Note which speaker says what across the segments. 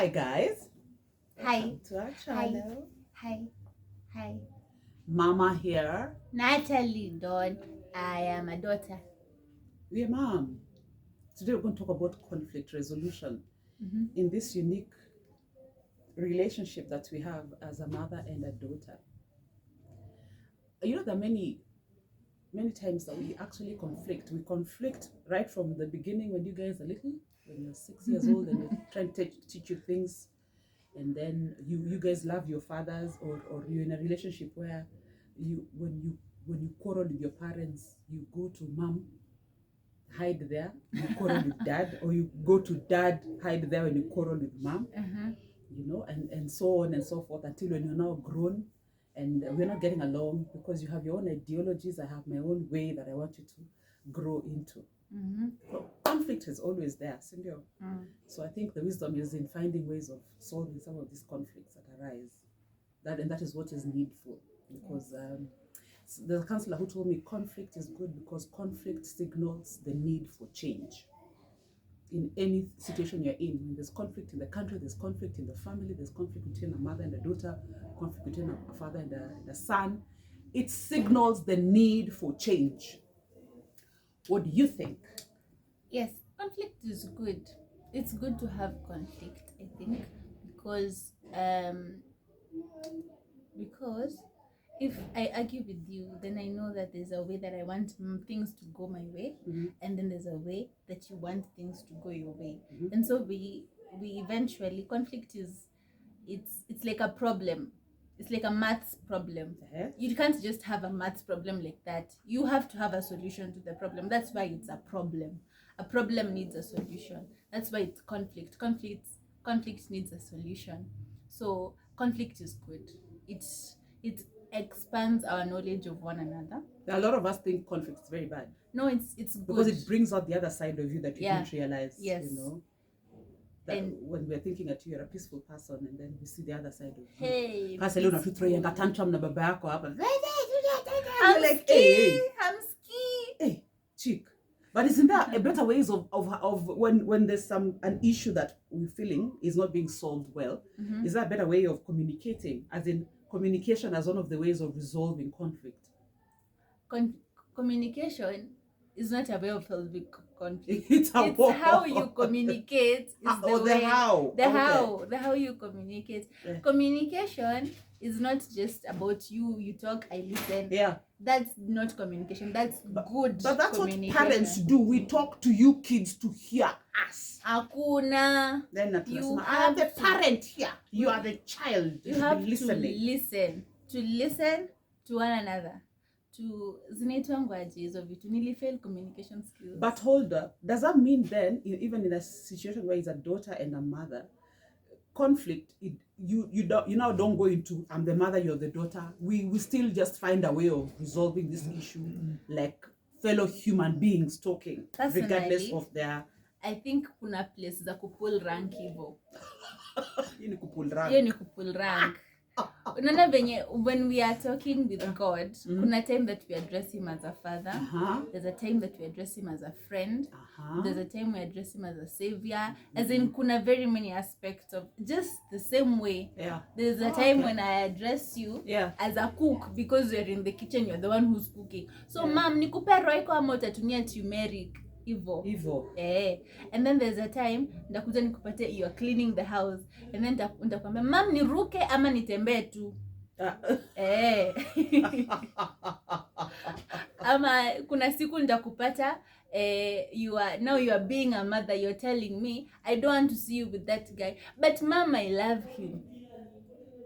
Speaker 1: Hi guys.
Speaker 2: Hi.
Speaker 1: Welcome to our channel.
Speaker 2: Hi.
Speaker 1: Mama here.
Speaker 2: Natalie Dawn. I am a daughter.
Speaker 1: Yeah, mom. Today we're going to talk about conflict resolution in this unique relationship that we have as a mother and a daughter. You know, there are many times that we actually conflict. We conflict right from the beginning when you guys are little, when you're 6 years old and we're trying to teach you things, and then you guys love your fathers, or you're in a relationship where when you quarrel with your parents, you go to mom, hide there, you quarrel with dad, or you go to dad, hide there when you quarrel with mom, and so on and so forth, until when you're now grown and we're not getting along because you have your own ideologies, I have my own way that I want you to grow into. So conflict is always there, Cindy. So I think the wisdom is in finding ways of solving some of these conflicts that arise. That is what is needful, because there's a counselor who told me conflict is good because conflict signals the need for change. In any situation you're in, when there's conflict in the country, there's conflict in the family, there's conflict between a mother and a daughter, conflict between a father and a son, it signals the need for change. What do you think?
Speaker 2: Yes, conflict is good. It's good to have conflict, I think, because if I argue with you, then I know that there's a way that I want things to go my way, and then there's a way that you want things to go your way, and so we eventually conflict is it's like a problem. It's like a maths problem. You can't just have a maths problem like that. You have to have a solution to the problem. That's why it's a problem. A problem needs a solution. That's why it's conflict. Conflict needs a solution. So conflict is good. It expands our knowledge of one another.
Speaker 1: A lot of us think conflict is very bad.
Speaker 2: No, it's good
Speaker 1: because it brings out the other side of you that you didn't realize.
Speaker 2: Yes.
Speaker 1: That when we're thinking that you're a peaceful person, and then we see the other side of you.
Speaker 2: Hey,
Speaker 1: tantrum na baba yako hapa.
Speaker 2: I'm like, hey,
Speaker 1: chick. But isn't there a better ways of when there's an issue that we're feeling is not being solved well? Is there a better way of communicating, as in communication as one of the ways of resolving conflict?
Speaker 2: Communication is not a way of solving conflict.
Speaker 1: It's
Speaker 2: how you communicate.
Speaker 1: The
Speaker 2: how you communicate. Yeah. Communication is not just about you talk, I listen.
Speaker 1: Yeah.
Speaker 2: That's not communication. That's good.
Speaker 1: But that's what parents do. We talk to you kids to hear us.
Speaker 2: Hakuna.
Speaker 1: Then you are the parent here. You are the child.
Speaker 2: You have to listen. To listen to one another. To fail communication skills.
Speaker 1: But hold up, does that mean then, even in a situation where it's a daughter and a mother, conflict, you now don't go into I'm the mother, you're the daughter. We still just find a way of resolving this issue like fellow human beings talking. Personally, regardless of their,
Speaker 2: I think kuna place za kupull rank hivyo.
Speaker 1: Hiyo ni
Speaker 2: kupull rank. Unaona venye when we are talking with God, kuna time that we address him as a father, there's a time that we address him as a friend, there's a time we address him as a savior, as in kuna very many aspects of just the same way. There's a time when I address you as a cook because you're in the kitchen, you're the one who's cooking. So mom, nikupe roiko ama utatumia turmeric. Evil. And then there's a time ndakuja nikupate you are cleaning the house, and then nitakwambia mom niruke ama nitembee tu. Ama kuna siku nitakupata you are being a mother, you're telling me I don't want to see you with that guy, but mom I love him.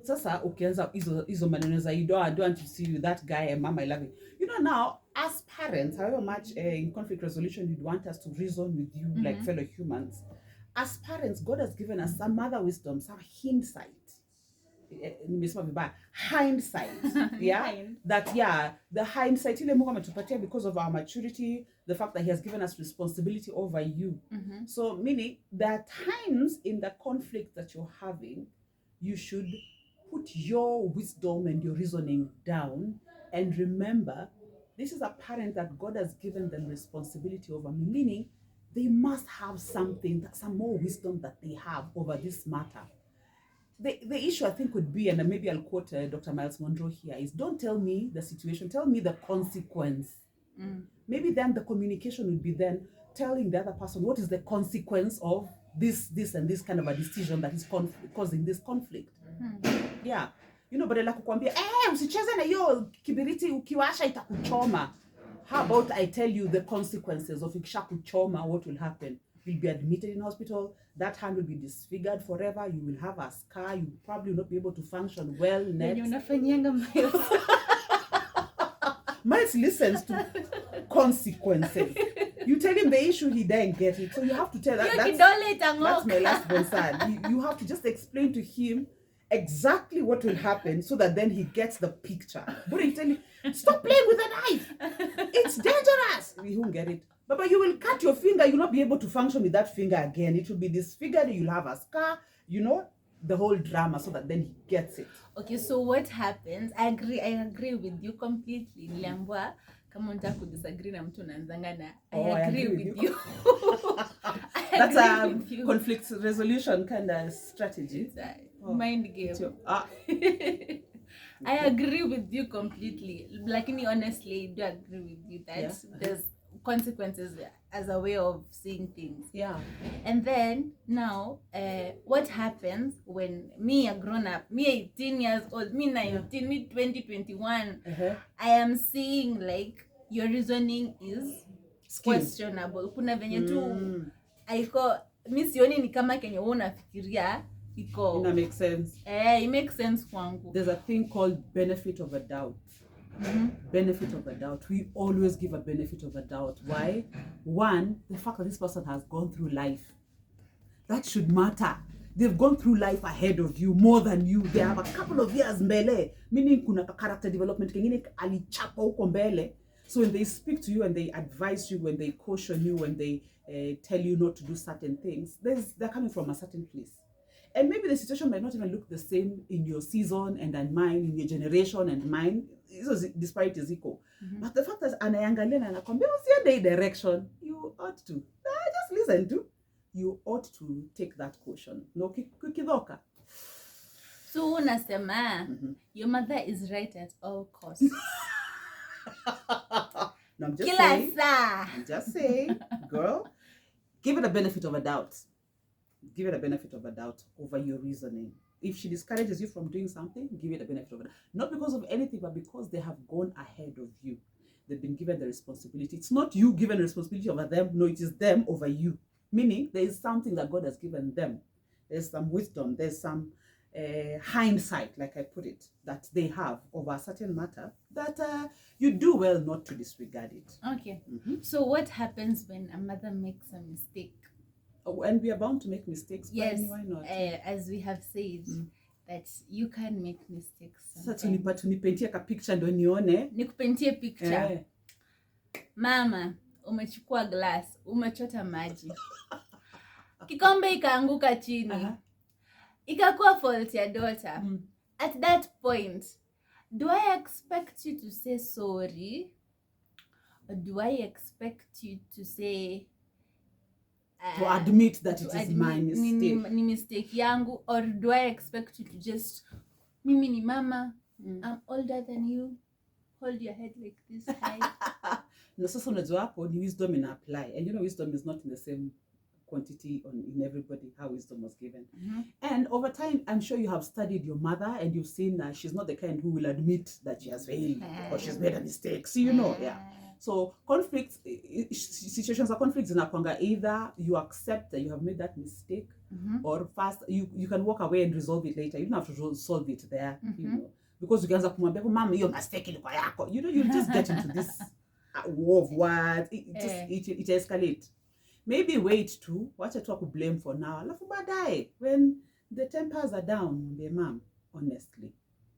Speaker 1: Sasa ukianza hizo maneno za I don't want to see you that guy and mom I love him. Now as parents, however much in conflict resolution you'd want us to reason with you like fellow humans, as parents God has given us some other wisdom, some hindsight. Hindsight. The hindsight ile Mungu ametupatia because of our maturity, the fact that he has given us responsibility over you. So meaning there are times in the conflict that you're having, you should put your wisdom and your reasoning down and remember this is a parent that God has given them responsibility over, meaning they must have something, some more wisdom that they have over this matter. The issue I think would be, and maybe I'll quote Dr. Miles Monroe here, is don't tell me the situation, tell me the consequence. Maybe then the communication would be then telling the other person what is the consequence of this and this kind of a decision that is causing this conflict. Yeah. You know, badala kukwambia, usicheze na hiyo kibiriti ukiwasha itakuchoma. How about I tell you the consequences of ikisha kuchoma, what will happen? You'll be admitted in hospital, that hand will be disfigured forever, you will have a scar, you will probably not be able to function well next. Miles listens to consequences. You tell him the issue, he didn't get it. So you have to tell that. That's my last one, son. You have to just explain to him exactly what will happen so that then he gets the picture. But you tell him, stop playing with a knife. It's dangerous. He won't get it. But you will cut your finger. You'll not be able to function with that finger again. It will be disfigured. You'll have a scar. You know, the whole drama so that then he gets it.
Speaker 2: Okay, so what happens? I agree with you completely. Niliambua kama unataka kudisagree na mtu unaanzanga na I agree with you.
Speaker 1: That's a conflict resolution kind of strategy.
Speaker 2: Mind game. I agree with you completely. Lakini honestly, I do agree with you that there's consequences as a way of seeing things.
Speaker 1: Yeah.
Speaker 2: And then now, what happens when me, a grown up, me 18 years old, me 19, me 2021, I am seeing like your reasoning is questionable. Kuna venye tu aiko mi sioni ni kama kenye wewe unafikiria iko
Speaker 1: ina make sense.
Speaker 2: It makes sense kwangu.
Speaker 1: There's a thing called benefit of a doubt. Benefit of a doubt. We always give a benefit of a doubt. Why? One, the fact that this person has gone through life. That should matter. They've gone through life ahead of you, more than you. They have a couple of years mbele. Meaning kuna character development kengine alichapa huko mbele. So when they speak to you and they advise you, when they caution you, when they tell you not to do certain things, they're coming from a certain place. And maybe the situation might not even look the same in your season and mine, in your generation and mine. Despite is equal. But the fact that anayangalia na anakwambia usiende direction, you ought to. Just listen to. You ought to take that caution. No kukidhoka.
Speaker 2: So unasema your mother is right at all costs.
Speaker 1: No, I'm just saying, girl, give it a benefit of a doubt. Give it a benefit of a doubt over your reasoning. If she discourages you from doing something, give it a benefit of a doubt. Not because of anything, but because they have gone ahead of you. They've been given the responsibility. It's not you given the responsibility over them. No, it is them over you. Meaning, there is something that God has given them. There's some wisdom. There's some hindsight, like I put it, that they have over a certain matter that you do well not to disregard it.
Speaker 2: Okay. So what happens when a mother makes a mistake?
Speaker 1: And we are bound to make mistakes.
Speaker 2: Yes,
Speaker 1: why not?
Speaker 2: As we have said, that you can make mistakes.
Speaker 1: Sasa unipatie ka picture ndo nione.
Speaker 2: Nikupatie picture. Mama, umechukua glass, umechota maji. Kikombe ikaanguka chini. Ikakuwa fault ya daughter. At that point, do I expect you to say sorry? Or do I expect you to say
Speaker 1: to admit that it is my mistake?
Speaker 2: Ni mistake yangu? Or do I expect you to just, mimi ni mama, I'm older than you, hold your head like this high?
Speaker 1: No, sasa unajua hapo ni wisdom ina apply. And you know wisdom is not in the same quantity in everybody how wisdom was given. And over time, I'm sure you have studied your mother and you've seen that she's not the kind who will admit that she has failed or she's made a mistake. So you know, So conflicts, situations of conflicts in Akwanga, either you accept that you have made that mistake or first you can walk away and resolve it later. You don't have to solve it there, you know. Because you can kumwambia mama hiyo mistake ilikuwa yako. You know, you just get into this war of words. It escalates. Maybe wait to wacha tu akublame for now. Alafu baadaye when the tempers are down, mwambie mom, honestly.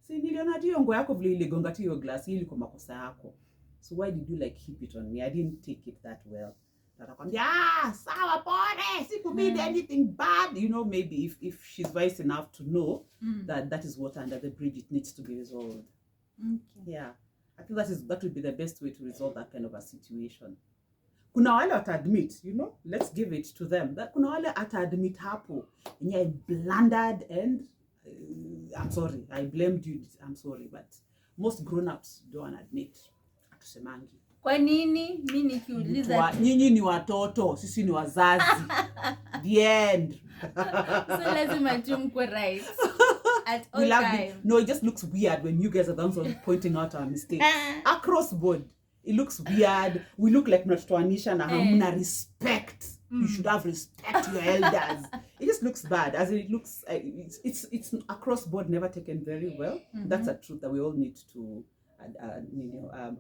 Speaker 1: Si niliona hiyo ngo yako vile iligonga tu hiyo glass hili kwa makosa yako. So why did you like keep it on me? I didn't take it that well. Atakwambia, sawa pole, sikubidi anything bad. You know, maybe if she's wise enough to know that is water under the bridge, it needs to be resolved. Okay. Yeah. I think that would be the best way to resolve that kind of a situation. kuna wale wata-admit, you know, let's give it to them, that kuna wale ata-admit hapo I blundered and I'm sorry, I blamed you, I'm sorry, but most grown-ups don't admit. Atusemangi.
Speaker 2: Kwa nini mimi nikiuliza
Speaker 1: nyinyi ni watoto, sisi ni wazazi. The end.
Speaker 2: So lazima tumkwe right at all time.
Speaker 1: No, it just looks weird when you guys are the ones pointing out our mistakes. Across board, it looks weird. We look like mnatuanisha na hamna respect. You should have respect to your elders. It just looks bad. As it looks, it's across board never taken very well. That's a truth that we all need to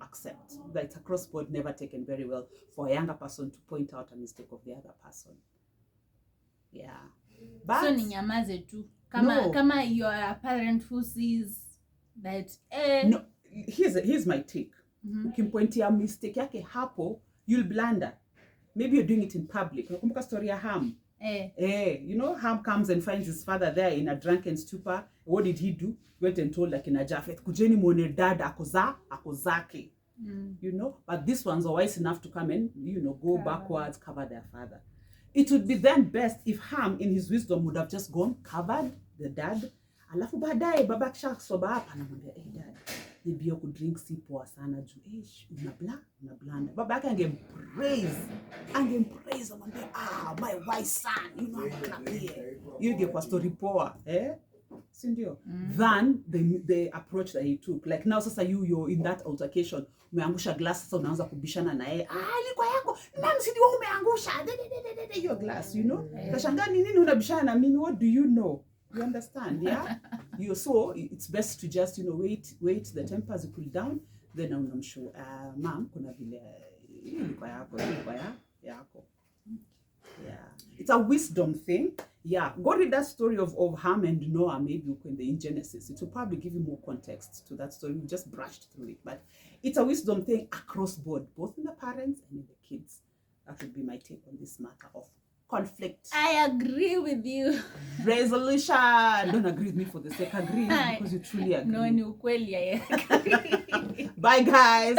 Speaker 1: accept. That it's across board never taken very well for a younger person to point out a mistake of the other person. Yeah. But
Speaker 2: so ninyamaze tu. Kama you are a parent who sees that
Speaker 1: no, here's my take. Ukimpointia mistake yake hapo, you'll blunder. Maybe you're doing it in public. Unakumbuka story ya Ham? You know, Ham comes and finds his father there in a drunken stupor. What did he do? Went and told akina Japheth, kujeni muone dad ako zake. You know, but these ones are wise enough to come and, you know, go backwards, cover their father. It would be then best if Ham, in his wisdom, would have just gone, covered the dad. Alafu baadaye baba kisha soba hapa anamwambia, dad, maybe you could drink si poa sana juu unablanda. Baba yake angempraise, amwambia, my wise son, you know, you get kwa story poa, si ndio? Than the approach that he took. Like now sasa you're in that altercation, umeangusha glass, sasa unaanza kubishana na yeye. Ilikuwa yako, mama si ndio umeangusha your glass, you know? Kashangaa nini unabishana na mimi? What do you know? You understand, yeah? So it's best to just, you know, wait the tempers cool down, then I'm sure, mom, kuna vile ilikuwa yako. Yeah, it's a wisdom thing. Yeah, go read that story of Ham and Noah, maybe in Genesis. It will probably give you more context to that story. We just brushed through it, but it's a wisdom thing across board, both in the parents and in the kids. That would be my take on this matter of conflict.
Speaker 2: I agree with you.
Speaker 1: Resolution. Don't agree with me for the sake. Agree because you truly agree.
Speaker 2: No, ni ukweli. I agree.
Speaker 1: Bye, guys.